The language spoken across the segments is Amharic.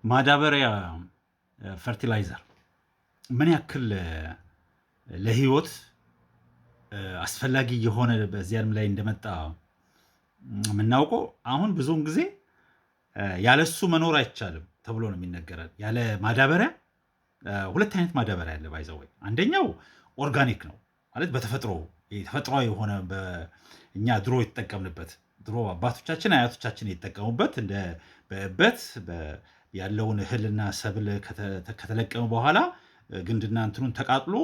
ማዳበሪያ ፈርቲላይዘር ምን ያክል ለህይወት አስፈላጊ የሆነ በዚህ ዓለም ላይ እንደመጣ የምናውቀው አሁን ብዙውን ጊዜ ያለሱ መኖር አይቻልም ተብሎ ነው የሚነገረን። ያለ ማዳበሪያ ሁለት አይነት ማዳበሪያ አለ ባይዘው። አንደኛው ኦርጋኒክ ነው ማለት ተፈጥሯዊ የሆነ እኛ ድሮ የተጠቀምንበት ድሮ አባቶቻችን አያቶቻችን የተጠቀሙበት እንደ በእበት ያለውን እህልና ሰብል ከተለቀመ በኋላ ግንድና እንትኑን ተቃጥሎ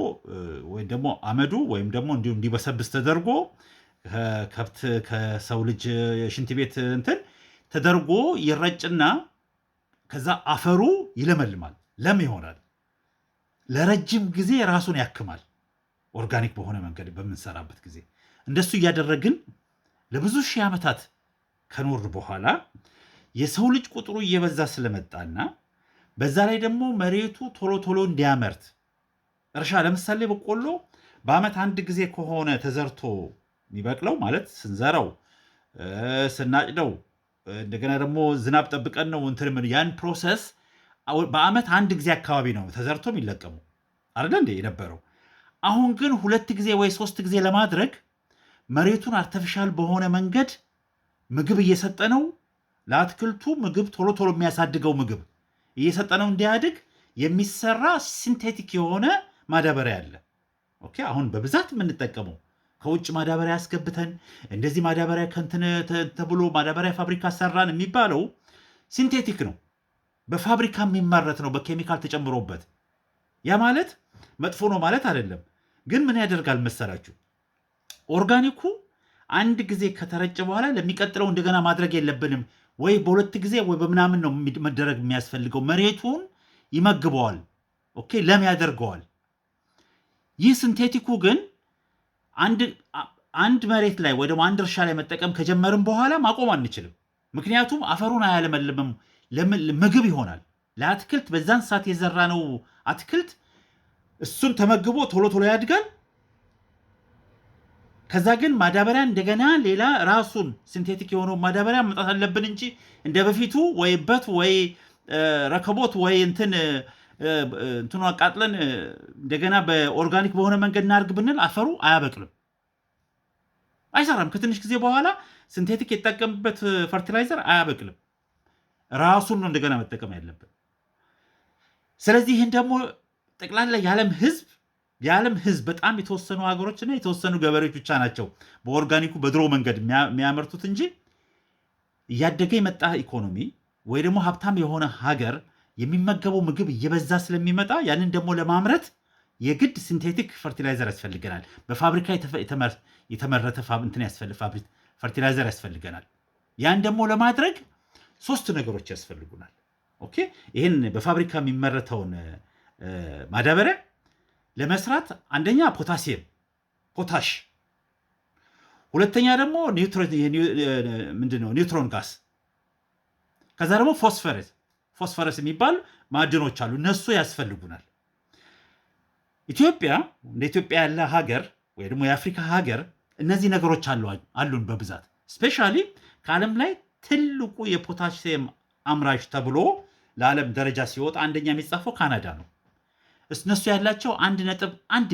ወይ ደግሞ አመዱ ወይም ደግሞ እንዲሁ እንዲበሰብስ ተደርጎ ከከብት ከሰው ልጅ የሽንት ቤት እንትን ተደርጎ ይረጭና ከዛ አፈሩ ይለመልማል፣ ለም ይሆናል፣ ለረጅም ጊዜ ራሱን ያክማል። ኦርጋኒክ በሆነ መንገድ በምንሰራበት ጊዜ እንደሱ እያደረግን ለብዙ ሺህ ዓመታት ከኖር በኋላ የሰው ልጅ ቁጥሩ እየበዛ ስለመጣና በዛ ላይ ደግሞ መሬቱ ቶሎ ቶሎ እንዲያመርት እርሻ ለምሳሌ በቆሎ በአመት አንድ ጊዜ ከሆነ ተዘርቶ የሚበቅለው ማለት ስንዘራው ስናጭደው እንደገና ደግሞ ዝናብ ጠብቀን ነው እንትን ያን ፕሮሰስ በአመት አንድ ጊዜ አካባቢ ነው ተዘርቶ የሚለቀሙ አይደል እንዴ የነበረው። አሁን ግን ሁለት ጊዜ ወይ ሶስት ጊዜ ለማድረግ መሬቱን አርቲፊሻል በሆነ መንገድ ምግብ እየሰጠ ነው። ለአትክልቱ ምግብ ቶሎ ቶሎ የሚያሳድገው ምግብ እየሰጠ ነው እንዲያድግ የሚሰራ ሲንቴቲክ የሆነ ማዳበሪያ አለ። ኦኬ አሁን በብዛት የምንጠቀመው ከውጭ ማዳበሪያ ያስገብተን እንደዚህ ማዳበሪያ ከንትን ተብሎ ማዳበሪያ ፋብሪካ ሰራን የሚባለው ሲንቴቲክ ነው፣ በፋብሪካ የሚመረት ነው፣ በኬሚካል ተጨምሮበት። ያ ማለት መጥፎ ነው ማለት አይደለም። ግን ምን ያደርጋል መሰላችሁ? ኦርጋኒኩ አንድ ጊዜ ከተረጨ በኋላ ለሚቀጥለው እንደገና ማድረግ የለብንም ወይ በሁለት ጊዜ ወይ በምናምን ነው መደረግ የሚያስፈልገው። መሬቱን ይመግበዋል፣ ኦኬ ለም ያደርገዋል። ይህ ሲንቴቲኩ ግን አንድ መሬት ላይ ወይ ደግሞ አንድ እርሻ ላይ መጠቀም ከጀመርን በኋላ ማቆም አንችልም። ምክንያቱም አፈሩን አያለመልምም፣ ምግብ ይሆናል ለአትክልት። በዛን ሰዓት የዘራ ነው አትክልት እሱን ተመግቦ ቶሎ ቶሎ ያድጋል። ከዛ ግን ማዳበሪያ እንደገና ሌላ ራሱን ሲንቴቲክ የሆነው ማዳበሪያ መጣት አለብን እንጂ እንደ በፊቱ ወይ በት ወይ ረከቦት ወይ እንትኑ አቃጥለን እንደገና በኦርጋኒክ በሆነ መንገድ እናድርግ ብንል አፈሩ አያበቅልም፣ አይሰራም። ከትንሽ ጊዜ በኋላ ሲንቴቲክ የተጠቀምበት ፈርቲላይዘር አያበቅልም። ራሱን ነው እንደገና መጠቀም ያለብን። ስለዚህ ይህን ደግሞ ጠቅላላ የዓለም ህዝብ በጣም የተወሰኑ ሀገሮችና የተወሰኑ ገበሬዎች ብቻ ናቸው በኦርጋኒኩ በድሮ መንገድ የሚያመርቱት እንጂ እያደገ የመጣ ኢኮኖሚ ወይ ደግሞ ሀብታም የሆነ ሀገር የሚመገበው ምግብ እየበዛ ስለሚመጣ ያንን ደግሞ ለማምረት የግድ ሲንቴቲክ ፈርቲላይዘር ያስፈልገናል። በፋብሪካ የተመረተ ፈርቲላይዘር ያስፈልገናል። ያን ደግሞ ለማድረግ ሶስት ነገሮች ያስፈልጉናል። ኦኬ ይህን በፋብሪካ የሚመረተውን ማዳበሪያ ለመስራት አንደኛ ፖታሽ፣ ሁለተኛ ደግሞ ኒውትሮን ጋስ፣ ከዛ ደግሞ ፎስፈረስ የሚባል ማዕድኖች አሉ። እነሱ ያስፈልጉናል። እንደ ኢትዮጵያ ያለ ሀገር ወይ ደግሞ የአፍሪካ ሀገር እነዚህ ነገሮች አሉን በብዛት። ስፔሻሊ ከዓለም ላይ ትልቁ የፖታሽየም አምራች ተብሎ ለዓለም ደረጃ ሲወጣ አንደኛ የሚጻፈው ካናዳ ነው። እነሱ ያላቸው 1.1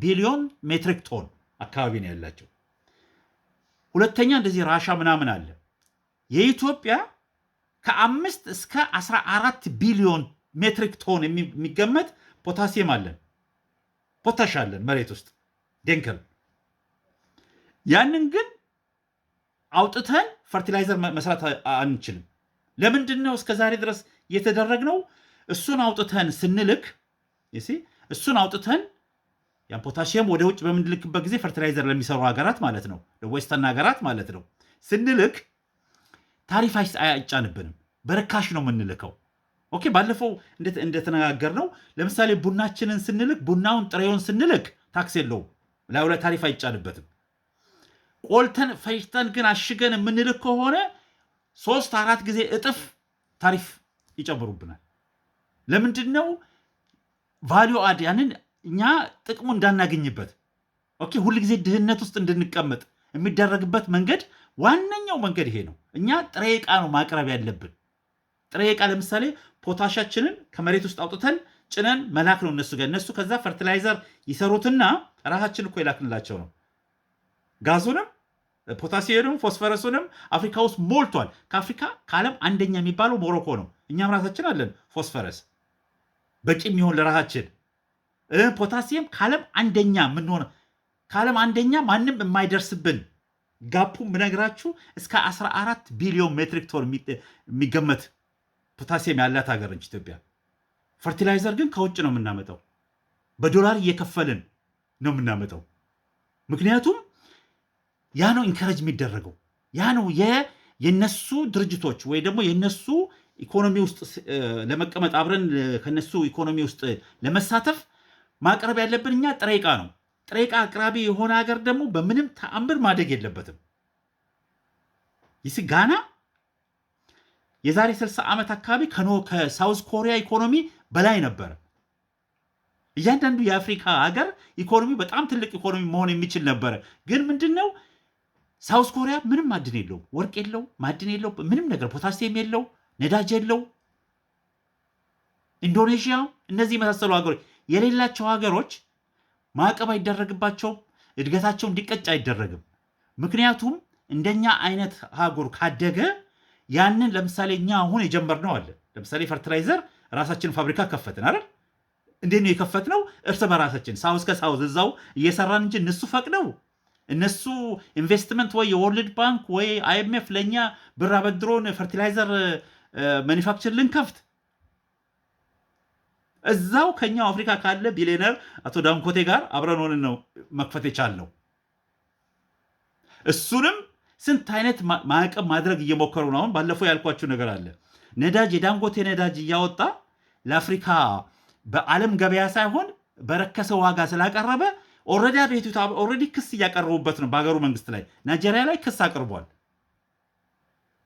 ቢሊዮን ሜትሪክ ቶን አካባቢ ነው ያላቸው። ሁለተኛ እንደዚህ ራሻ ምናምን አለ። የኢትዮጵያ ከ5 እስከ 14 ቢሊዮን ሜትሪክ ቶን የሚገመት ፖታሲየም አለን፣ ፖታሽ አለን መሬት ውስጥ ደንከል። ያንን ግን አውጥተን ፈርቲላይዘር መስራት አንችልም። ለምንድን ነው እስከዛሬ ድረስ የተደረግነው? እሱን አውጥተን ስንልክ እሱን አውጥተን ያን ፖታሽየም ወደ ውጭ በምንልክበት ጊዜ ፈርቲላይዘር ለሚሰሩ ሀገራት ማለት ነው፣ ለዌስተርን ሀገራት ማለት ነው፣ ስንልክ ታሪፍ አይጫንብንም፣ በርካሽ ነው የምንልከው። ኦኬ ባለፈው እንደተነጋገርነው ለምሳሌ ቡናችንን ስንልክ ቡናውን ጥሬውን ስንልክ ታክስ የለውም፣ ላዩ ላይ ታሪፍ አይጫንበትም። ቆልተን ፈጭተን ግን አሽገን የምንልክ ከሆነ 3-4 ጊዜ እጥፍ ታሪፍ ይጨምሩብናል። ለምንድን ነው? ቫሊዩ አድ ያንን እኛ ጥቅሙ እንዳናገኝበት፣ ኦኬ ሁል ጊዜ ድህነት ውስጥ እንድንቀመጥ የሚደረግበት መንገድ ዋነኛው መንገድ ይሄ ነው። እኛ ጥሬ ዕቃ ነው ማቅረብ ያለብን። ጥሬ ዕቃ ለምሳሌ ፖታሻችንን ከመሬት ውስጥ አውጥተን ጭነን መላክ ነው እነሱ ጋር። እነሱ ከዛ ፈርቲላይዘር ይሰሩትና ራሳችን እኮ የላክንላቸው ነው። ጋዙንም ፖታሲየምንም ፎስፈረሱንም አፍሪካ ውስጥ ሞልቷል። ከአፍሪካ ከዓለም አንደኛ የሚባለው ሞሮኮ ነው። እኛም ራሳችን አለን ፎስፈረስ በቂ የሚሆን ለራሳችን። ፖታሲየም ከዓለም አንደኛ የምንሆነ ከዓለም አንደኛ ማንም የማይደርስብን ጋፑ ምነግራችሁ እስከ 14 ቢሊዮን ሜትሪክ ቶን የሚገመት ፖታሲየም ያላት ሀገር ነች ኢትዮጵያ። ፈርቲላይዘር ግን ከውጭ ነው የምናመጣው፣ በዶላር እየከፈልን ነው የምናመጣው። ምክንያቱም ያ ነው ኢንከረጅ የሚደረገው። ያ ነው የነሱ ድርጅቶች ወይ ደግሞ የነሱ ኢኮኖሚ ውስጥ ለመቀመጥ አብረን ከነሱ ኢኮኖሚ ውስጥ ለመሳተፍ ማቅረብ ያለብን እኛ ጥሬ ዕቃ ነው። ጥሬ ዕቃ አቅራቢ የሆነ ሀገር ደግሞ በምንም ተአምር ማደግ የለበትም። ይህ ጋና የዛሬ 60 ዓመት አካባቢ ከሳውዝ ኮሪያ ኢኮኖሚ በላይ ነበረ። እያንዳንዱ የአፍሪካ ሀገር ኢኮኖሚ በጣም ትልቅ ኢኮኖሚ መሆን የሚችል ነበረ። ግን ምንድነው ሳውዝ ኮሪያ ምንም ማዕድን የለው፣ ወርቅ የለው፣ ማዕድን የለው፣ ምንም ነገር ፖታሲየም የለው፣ ነዳጅ የለው። ኢንዶኔዥያ፣ እነዚህ የመሳሰሉ ሀገሮች የሌላቸው ሀገሮች ማዕቀብ አይደረግባቸውም፣ እድገታቸው እንዲቀጭ አይደረግም። ምክንያቱም እንደኛ አይነት ሀገር ካደገ ያንን ለምሳሌ እኛ አሁን የጀመርነው አለ። ለምሳሌ ፈርቲላይዘር ራሳችን ፋብሪካ ከፈትን አይደል? እንዴት ነው የከፈትነው? እርስ በራሳችን ሳውዝ ከሳውዝ እዛው እየሰራን እንጂ እነሱ ፈቅደው እነሱ ኢንቨስትመንት ወይ የወርልድ ባንክ ወይ አይኤምኤፍ ለእኛ ብር አበድሮን ፈርቲላይዘር ማኒፋክቸር ልንከፍት እዛው ከኛው አፍሪካ ካለ ቢሊዮነር አቶ ዳንኮቴ ጋር አብረን ሆነን ነው መክፈት የቻልነው። እሱንም ስንት አይነት ማዕቀብ ማድረግ እየሞከሩ ነው። አሁን ባለፈው ያልኳችሁ ነገር አለ። ነዳጅ የዳንጎቴ ነዳጅ እያወጣ ለአፍሪካ በዓለም ገበያ ሳይሆን በረከሰ ዋጋ ስላቀረበ ኦልሬዲ ክስ እያቀረቡበት ነው በሀገሩ መንግስት ላይ። ናይጄሪያ ላይ ክስ አቅርቧል።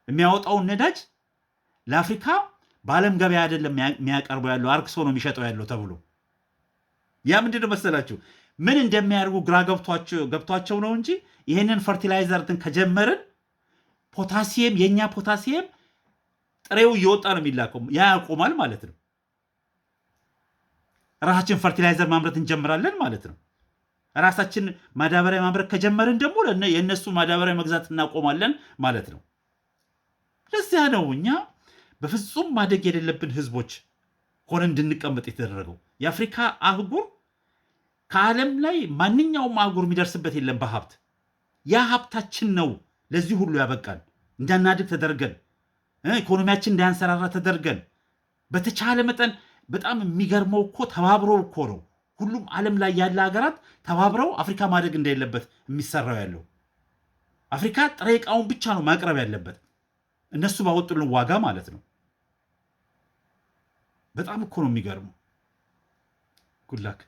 የሚያወጣውን ነዳጅ ለአፍሪካ በዓለም ገበያ አይደለም የሚያቀርበው ያለው አርክሶ ነው የሚሸጠው ያለው ተብሎ። ያ ምንድነው መሰላችሁ ምን እንደሚያደርጉ ግራ ገብቷቸው ነው እንጂ ይህንን ፈርቲላይዘርትን ከጀመርን ፖታሲየም የኛ ፖታሲየም ጥሬው እየወጣ ነው የሚላከው። ያ ያቆማል ማለት ነው። ራሳችን ፈርቲላይዘር ማምረት እንጀምራለን ማለት ነው። ራሳችን ማዳበሪያ ማምረት ከጀመርን ደግሞ የእነሱ ማዳበሪያ መግዛት እናቆማለን ማለት ነው። ለዚያ ነው እኛ በፍጹም ማደግ የሌለብን ህዝቦች ሆነ እንድንቀመጥ የተደረገው። የአፍሪካ አህጉር ከዓለም ላይ ማንኛውም አህጉር የሚደርስበት የለም በሀብት። ያ ሀብታችን ነው ለዚህ ሁሉ ያበቃል። እንዳናድግ ተደርገን ኢኮኖሚያችን እንዳያንሰራራ ተደርገን በተቻለ መጠን በጣም የሚገርመው እኮ ተባብረው እኮ ነው ሁሉም ዓለም ላይ ያለ ሀገራት ተባብረው አፍሪካ ማደግ እንደሌለበት የሚሰራው ያለው። አፍሪካ ጥሬ ዕቃውን ብቻ ነው ማቅረብ ያለበት እነሱ ባወጡልን ዋጋ ማለት ነው። በጣም እኮ ነው የሚገርመው። ጉድ ላክ